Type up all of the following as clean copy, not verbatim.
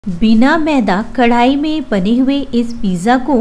बिना मैदा कढ़ाई में बने हुए इस पिज़्ज़ा को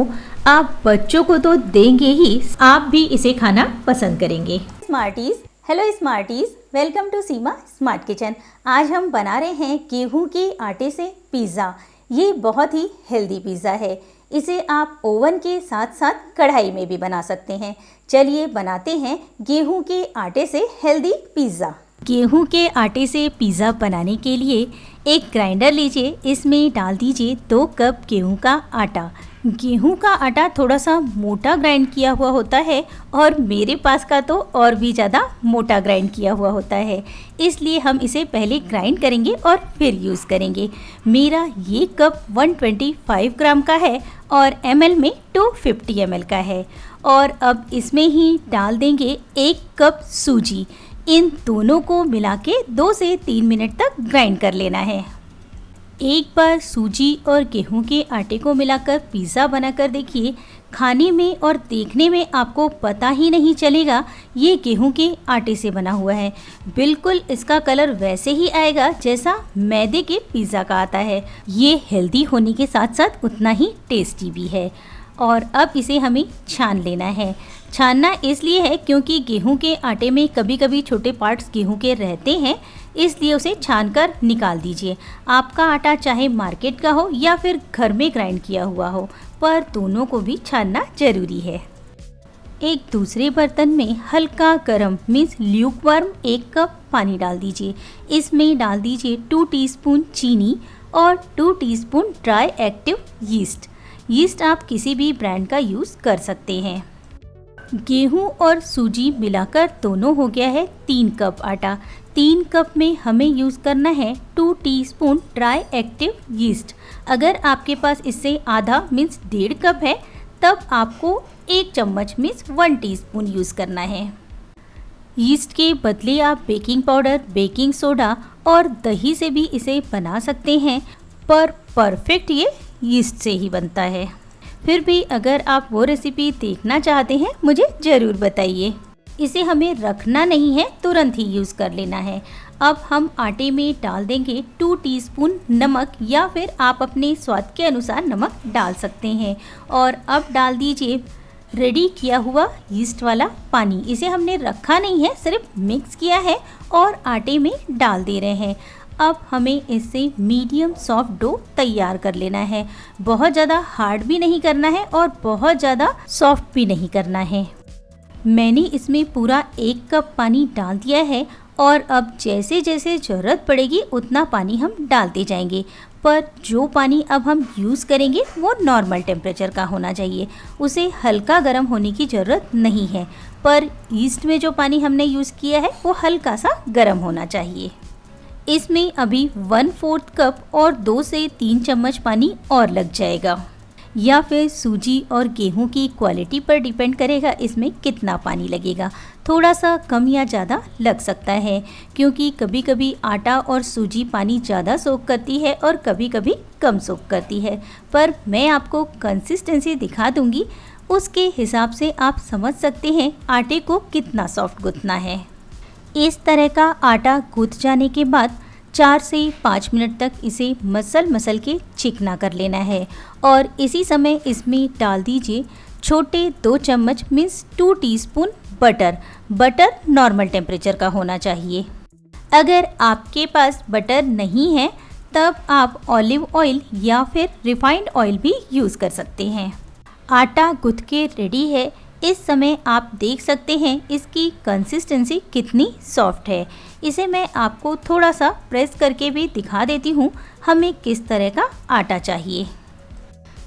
आप बच्चों को तो देंगे ही, आप भी इसे खाना पसंद करेंगे। Smarties, hello smarties, welcome to Seema smart kitchen. आज हम बना रहे हैं गेहूं के आटे से पिज़्ज़ा। ये बहुत ही हेल्दी पिज़्ज़ा है। इसे आप ओवन के साथ साथ कढ़ाई में भी बना सकते हैं। चलिए बनाते हैं गेहूं के आटे से हेल्दी पिज़्ज़ा। गेहूं के आटे से पिज़्ज़ा बनाने के लिए एक ग्राइंडर लीजिए, इसमें डाल दीजिए 2 कप गेहूं का आटा। गेहूं का आटा थोड़ा सा मोटा ग्राइंड किया हुआ होता है और मेरे पास का तो और भी ज़्यादा मोटा ग्राइंड किया हुआ होता है, इसलिए हम इसे पहले ग्राइंड करेंगे और फिर यूज़ करेंगे। मेरा ये कप 125 ग्राम का है और ml में 250 ml का है। और अब इसमें ही डाल देंगे 1 कप सूजी। इन दोनों को मिला के 2 से 3 मिनट तक ग्राइंड कर लेना है। एक बार सूजी और गेहूं के आटे को मिलाकर पिज़्ज़ा बनाकर देखिए, खाने में और देखने में आपको पता ही नहीं चलेगा ये गेहूं के आटे से बना हुआ है। बिल्कुल इसका कलर वैसे ही आएगा जैसा मैदे के पिज़्ज़ा का आता है। ये हेल्दी होने के साथ साथ उतना ही टेस्टी भी है। और अब इसे हमें छान लेना है। छानना इसलिए है क्योंकि गेहूं के आटे में कभी कभी छोटे पार्ट्स गेहूं के रहते हैं, इसलिए उसे छानकर निकाल दीजिए। आपका आटा चाहे मार्केट का हो या फिर घर में ग्राइंड किया हुआ हो, पर दोनों को भी छानना ज़रूरी है। एक दूसरे बर्तन में हल्का गर्म मीन्स ल्यूकवार्म 1 कप पानी डाल दीजिए। इसमें डाल दीजिए 2 टीस्पून चीनी और 2 teaspoon dry active yeast. Yeast आप किसी भी ब्रांड का यूज़ कर सकते हैं। गेहूं और सूजी मिलाकर दोनों हो गया है 3 कप आटा। 3 कप में हमें यूज़ करना है 2 टीस्पून ड्राई एक्टिव यीस्ट। अगर आपके पास इससे आधा मीन्स 1.5 कप है, तब आपको 1 चम्मच मीन्स 1 टीस्पून यूज़ करना है। यीस्ट के बदले आप बेकिंग पाउडर, बेकिंग सोडा और दही से भी इसे बना सकते हैं, पर परफेक्ट ये यीस्ट से ही बनता है। फिर भी अगर आप वो रेसिपी देखना चाहते हैं मुझे ज़रूर बताइए। इसे हमें रखना नहीं है, तुरंत ही यूज़ कर लेना है। अब हम आटे में डाल देंगे 2 टीस्पून नमक, या फिर आप अपने स्वाद के अनुसार नमक डाल सकते हैं। और अब डाल दीजिए रेडी किया हुआ यीस्ट वाला पानी। इसे हमने रखा नहीं है, सिर्फ मिक्स किया है और आटे में डाल दे रहे हैं। अब हमें इससे मीडियम सॉफ्ट डो तैयार कर लेना है। बहुत ज़्यादा हार्ड भी नहीं करना है और बहुत ज़्यादा सॉफ्ट भी नहीं करना है। मैंने इसमें पूरा 1 कप पानी डाल दिया है और अब जैसे जैसे ज़रूरत पड़ेगी उतना पानी हम डालते जाएंगे। पर जो पानी अब हम यूज़ करेंगे वो नॉर्मल टेम्परेचर का होना चाहिए, उसे हल्का गर्म होने की ज़रूरत नहीं है। पर ईस्ट में जो पानी हमने यूज़ किया है वो हल्का सा गर्म होना चाहिए। इसमें अभी 1/4 कप और 2 से 3 चम्मच पानी और लग जाएगा, या फिर सूजी और गेहूं की क्वालिटी पर डिपेंड करेगा इसमें कितना पानी लगेगा। थोड़ा सा कम या ज़्यादा लग सकता है, क्योंकि कभी कभी आटा और सूजी पानी ज़्यादा सोख करती है और कभी कभी कम सोख करती है। पर मैं आपको कंसिस्टेंसी दिखा दूंगी, उसके हिसाब से आप समझ सकते हैं आटे को कितना सॉफ्ट गूंथना है। इस तरह का आटा गूंथ जाने के बाद 4 से 5 मिनट तक इसे मसल के चिकना कर लेना है। और इसी समय इसमें डाल दीजिए छोटे 2 चम्मच means 2 teaspoon butter. Butter normal temperature का होना चाहिए। अगर आपके पास बटर नहीं है तब आप ऑलिव ऑयल या फिर रिफाइंड ऑयल भी यूज़ कर सकते हैं। आटा गूंथ के रेडी है। इस समय आप देख सकते हैं इसकी कंसिस्टेंसी कितनी सॉफ्ट है। इसे मैं आपको थोड़ा सा प्रेस करके भी दिखा देती हूँ हमें किस तरह का आटा चाहिए।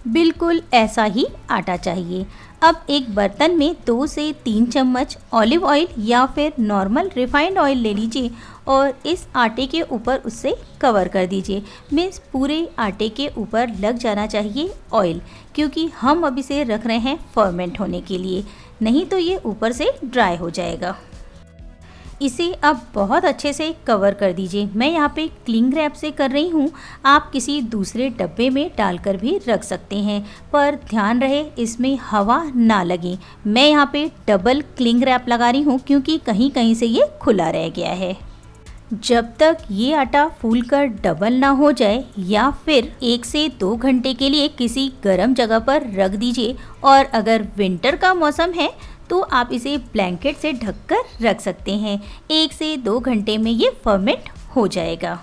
बिल्कुल ऐसा ही आटा चाहिए। अब एक बर्तन में 2 से 3 चम्मच ऑलिव ऑयल या फिर नॉर्मल रिफाइंड ऑयल ले लीजिए और इस आटे के ऊपर उससे कवर कर दीजिए। मीन्स पूरे आटे के ऊपर लग जाना चाहिए ऑयल, क्योंकि हम अब इसे रख रहे हैं फर्मेंट होने के लिए, नहीं तो ये ऊपर से ड्राई हो जाएगा। इसे अब बहुत अच्छे से कवर कर दीजिए। मैं यहाँ पे क्लिंग रैप से कर रही हूँ, आप किसी दूसरे डब्बे में डालकर भी रख सकते हैं, पर ध्यान रहे इसमें हवा ना लगे। मैं यहाँ पे डबल क्लिंग रैप लगा रही हूँ क्योंकि कहीं कहीं से ये खुला रह गया है। जब तक ये आटा फूलकर डबल ना हो जाए या फिर 1 से 2 घंटे के लिए किसी गर्म जगह पर रख दीजिए। और अगर विंटर का मौसम है तो आप इसे ब्लैंकेट से ढककर रख सकते हैं। 1 से 2 घंटे में ये फर्मेंट हो जाएगा।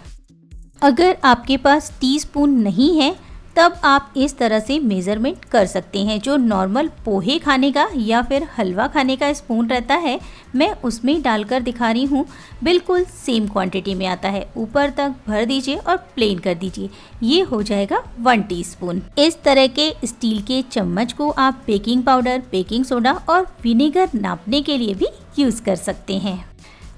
अगर आपके पास टीस्पून नहीं है तब आप इस तरह से मेज़रमेंट कर सकते हैं। जो नॉर्मल पोहे खाने का या फिर हलवा खाने का स्पून रहता है, मैं उसमें डालकर दिखा रही हूँ। बिल्कुल सेम क्वांटिटी में आता है। ऊपर तक भर दीजिए और प्लेन कर दीजिए। ये हो जाएगा 1 टीस्पून। इस तरह के स्टील के चम्मच को आप बेकिंग पाउडर, बेकिंग सोडा और विनेगर नापने के लिए भी यूज़ कर सकते हैं।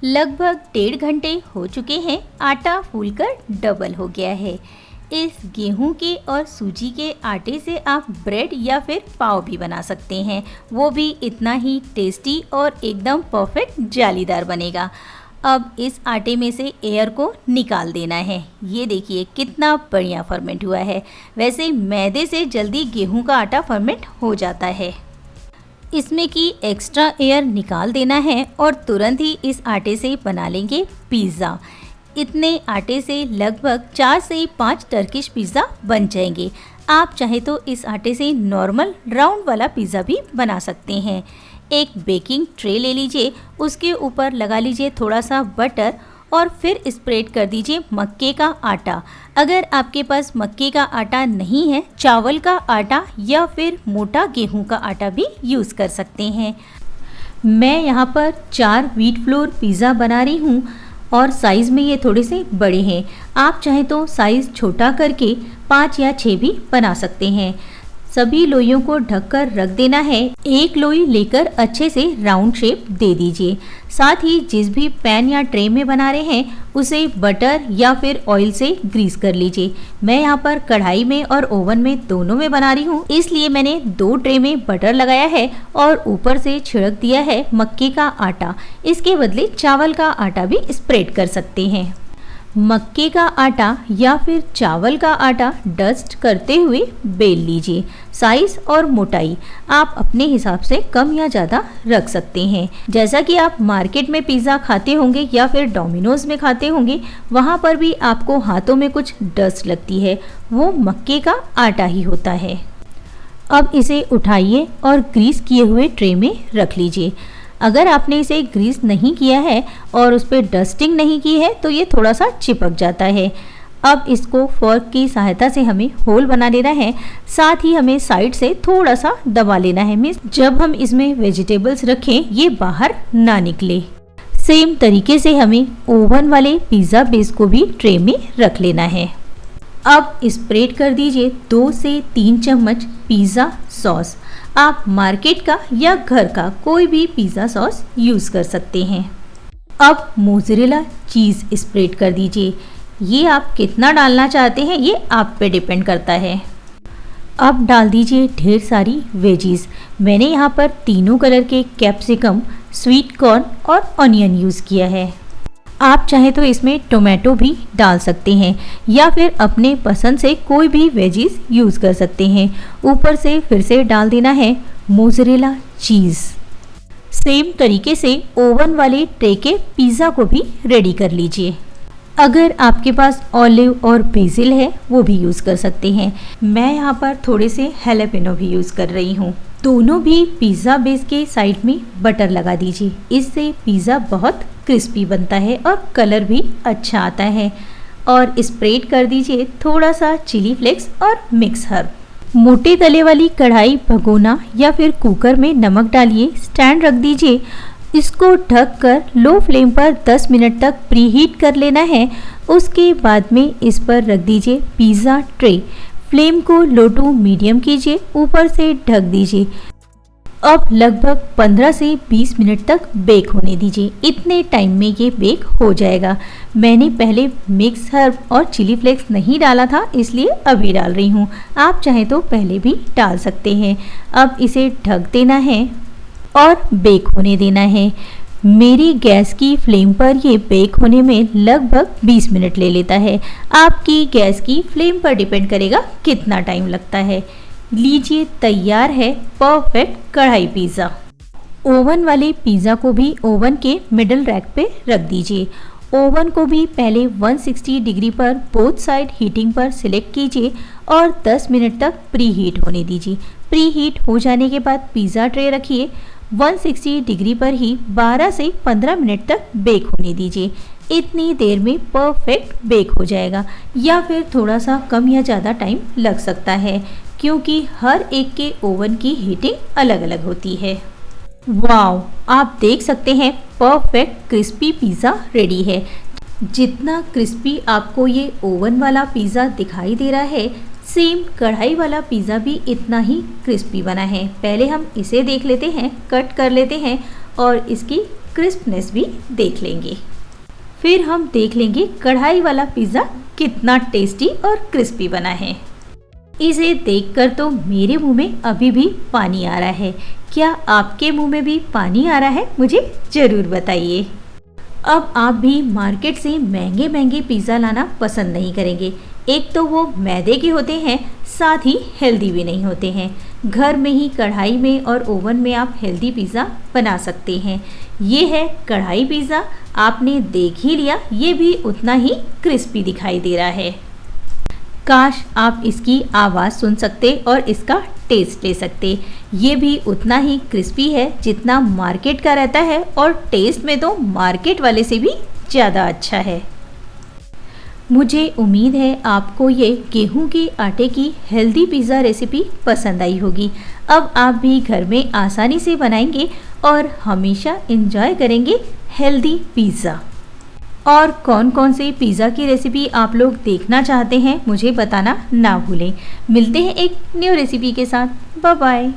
लगभग 1.5 घंटे हो चुके हैं। आटा फूलकर डबल हो गया है। इस गेहूं के और सूजी के आटे से आप ब्रेड या फिर पाव भी बना सकते हैं। वो भी इतना ही टेस्टी और एकदम परफेक्ट जालीदार बनेगा। अब इस आटे में से एयर को निकाल देना है। ये देखिए कितना बढ़िया फर्मेंट हुआ है। वैसे मैदे से जल्दी गेहूं का आटा फर्मेंट हो जाता है। इसमें की एक्स्ट्रा एयर निकाल देना है और तुरंत ही इस आटे से बना लेंगे पिज़्ज़ा। इतने आटे से लगभग 4 से 5 टर्किश पिज़्ज़ा बन जाएंगे। आप चाहे तो इस आटे से नॉर्मल राउंड वाला पिज़्ज़ा भी बना सकते हैं। एक बेकिंग ट्रे ले लीजिए, उसके ऊपर लगा लीजिए थोड़ा सा बटर और फिर स्प्रेड कर दीजिए मक्के का आटा। अगर आपके पास मक्के का आटा नहीं है, चावल का आटा या फिर मोटा गेहूं का आटा भी यूज़ कर सकते हैं। मैं यहाँ पर 4 व्हीट फ्लोर पिज़्ज़ा बना रही हूँ और साइज़ में ये थोड़े से बड़े हैं। आप चाहें तो साइज़ छोटा करके 5 या 6 भी बना सकते हैं। सभी लोइयों को ढककर रख देना है। एक लोई लेकर अच्छे से राउंड शेप दे दीजिए। साथ ही जिस भी पैन या ट्रे में बना रहे हैं उसे बटर या फिर ऑयल से ग्रीस कर लीजिए। मैं यहाँ पर कढ़ाई में और ओवन में दोनों में बना रही हूँ, इसलिए मैंने 2 ट्रे में बटर लगाया है और ऊपर से छिड़क दिया है मक्के का आटा। इसके बदले चावल का आटा भी स्प्रेड कर सकते हैं। मक्के का आटा या फिर चावल का आटा डस्ट करते हुए बेल लीजिए। साइज और मोटाई आप अपने हिसाब से कम या ज़्यादा रख सकते हैं। जैसा कि आप मार्केट में पिज़्ज़ा खाते होंगे या फिर डोमिनोज में खाते होंगे, वहाँ पर भी आपको हाथों में कुछ डस्ट लगती है, वो मक्के का आटा ही होता है। अब इसे उठाइए और ग्रीस किए हुए ट्रे में रख लीजिए। अगर आपने इसे ग्रीस नहीं किया है और उस पर डस्टिंग नहीं की है तो ये थोड़ा सा चिपक जाता है। अब इसको फोर्क की सहायता से हमें होल बना लेना है। साथ ही हमें साइड से थोड़ा सा दबा लेना है, मीन्स जब हम इसमें वेजिटेबल्स रखें ये बाहर ना निकले। सेम तरीके से हमें ओवन वाले पिज़्ज़ा बेस को भी ट्रे में रख लेना है। अब स्प्रेड कर दीजिए 2 से 3 चम्मच पिज़्ज़ा सॉस। आप मार्केट का या घर का कोई भी पिज़्ज़ा सॉस यूज़ कर सकते हैं। अब मोज़रेला चीज़ स्प्रेड कर दीजिए। ये आप कितना डालना चाहते हैं ये आप पे डिपेंड करता है। अब डाल दीजिए ढेर सारी वेजीज। मैंने यहाँ पर तीनों कलर के कैप्सिकम, स्वीट कॉर्न और ऑनियन यूज़ किया है। आप चाहे तो इसमें टोमेटो भी डाल सकते हैं या फिर अपने पसंद से कोई भी वेजीज यूज़ कर सकते हैं। ऊपर से फिर से डाल देना है मोज़रेला चीज़। सेम तरीके से ओवन वाले ट्रे के पिज़्ज़ा को भी रेडी कर लीजिए। अगर आपके पास ऑलिव और बेसिल है वो भी यूज़ कर सकते हैं। मैं यहाँ पर थोड़े से हैलापेनो भी यूज़ कर रही हूँ। दोनों भी पिज़्ज़ा बेस के साइड में बटर लगा दीजिए। इससे पिज़्ज़ा बहुत क्रिस्पी बनता है और कलर भी अच्छा आता है। और स्प्रेड कर दीजिए थोड़ा सा चिली फ्लेक्स और मिक्स हर्ब। मोटे तले वाली कढ़ाई, भगोना या फिर कुकर में नमक डालिए, स्टैंड रख दीजिए। इसको ढककर लो फ्लेम पर 10 मिनट तक प्रीहीट कर लेना है। उसके बाद में इस पर रख दीजिए पिज़्ज़ा ट्रे। फ्लेम को लो टू मीडियम कीजिए, ऊपर से ढक दीजिए। अब लगभग 15 से 20 मिनट तक बेक होने दीजिए। इतने टाइम में ये बेक हो जाएगा। मैंने पहले मिक्स हर्ब और चिली फ्लेक्स नहीं डाला था, इसलिए अभी डाल रही हूँ। आप चाहें तो पहले भी डाल सकते हैं। अब इसे ढक देना है और बेक होने देना है। मेरी गैस की फ्लेम पर ये बेक होने में लगभग 20 मिनट ले लेता है। आपकी गैस की फ्लेम पर डिपेंड करेगा कितना टाइम लगता है। लीजिए तैयार है परफेक्ट कढ़ाई पिज़्ज़ा। ओवन वाले पिज़्ज़ा को भी ओवन के मिडल रैक पे रख दीजिए। ओवन को भी पहले 160 डिग्री पर बोथ साइड हीटिंग पर सिलेक्ट कीजिए और 10 मिनट तक प्री हीट होने दीजिए। प्री हीट हो जाने के बाद पिज़्ज़ा ट्रे रखिए। 160 डिग्री पर ही 12 से 15 मिनट तक बेक होने दीजिए। इतनी देर में परफेक्ट बेक हो जाएगा, या फिर थोड़ा सा कम या ज़्यादा टाइम लग सकता है क्योंकि हर एक के ओवन की हीटिंग अलग अलग होती है। वाओ, आप देख सकते हैं परफेक्ट क्रिस्पी पिज़्ज़ा रेडी है। जितना क्रिस्पी आपको ये ओवन वाला पिज़्ज़ा दिखाई दे रहा है, सेम कढ़ाई वाला पिज़्ज़ा भी इतना ही क्रिस्पी बना है। पहले हम इसे देख लेते हैं, कट कर लेते हैं और इसकी क्रिस्पनेस भी देख लेंगे। फिर हम देख लेंगे कढ़ाई वाला पिज़्ज़ा कितना टेस्टी और क्रिस्पी बना है। इसे देखकर तो मेरे मुंह में अभी भी पानी आ रहा है। क्या आपके मुंह में भी पानी आ रहा है? मुझे ज़रूर बताइए। अब आप भी मार्केट से महंगे महंगे पिज़्ज़ा लाना पसंद नहीं करेंगे। एक तो वो मैदे के होते हैं, साथ ही हेल्दी भी नहीं होते हैं। घर में ही कढ़ाई में और ओवन में आप हेल्दी पिज़्ज़ा बना सकते हैं। ये है कढ़ाई पिज़्ज़ा, आपने देख ही लिया, ये भी उतना ही क्रिस्पी दिखाई दे रहा है। काश आप इसकी आवाज़ सुन सकते और इसका टेस्ट ले सकते। ये भी उतना ही क्रिस्पी है जितना मार्केट का रहता है, और टेस्ट में तो मार्केट वाले से भी ज़्यादा अच्छा है। मुझे उम्मीद है आपको ये गेहूं के आटे की हेल्दी पिज़्ज़ा रेसिपी पसंद आई होगी। अब आप भी घर में आसानी से बनाएंगे और हमेशा एंजॉय करेंगे हेल्दी पिज़्ज़ा। और कौन कौन से पिज़्ज़ा की रेसिपी आप लोग देखना चाहते हैं मुझे बताना ना भूलें। मिलते हैं एक न्यू रेसिपी के साथ। Bye bye.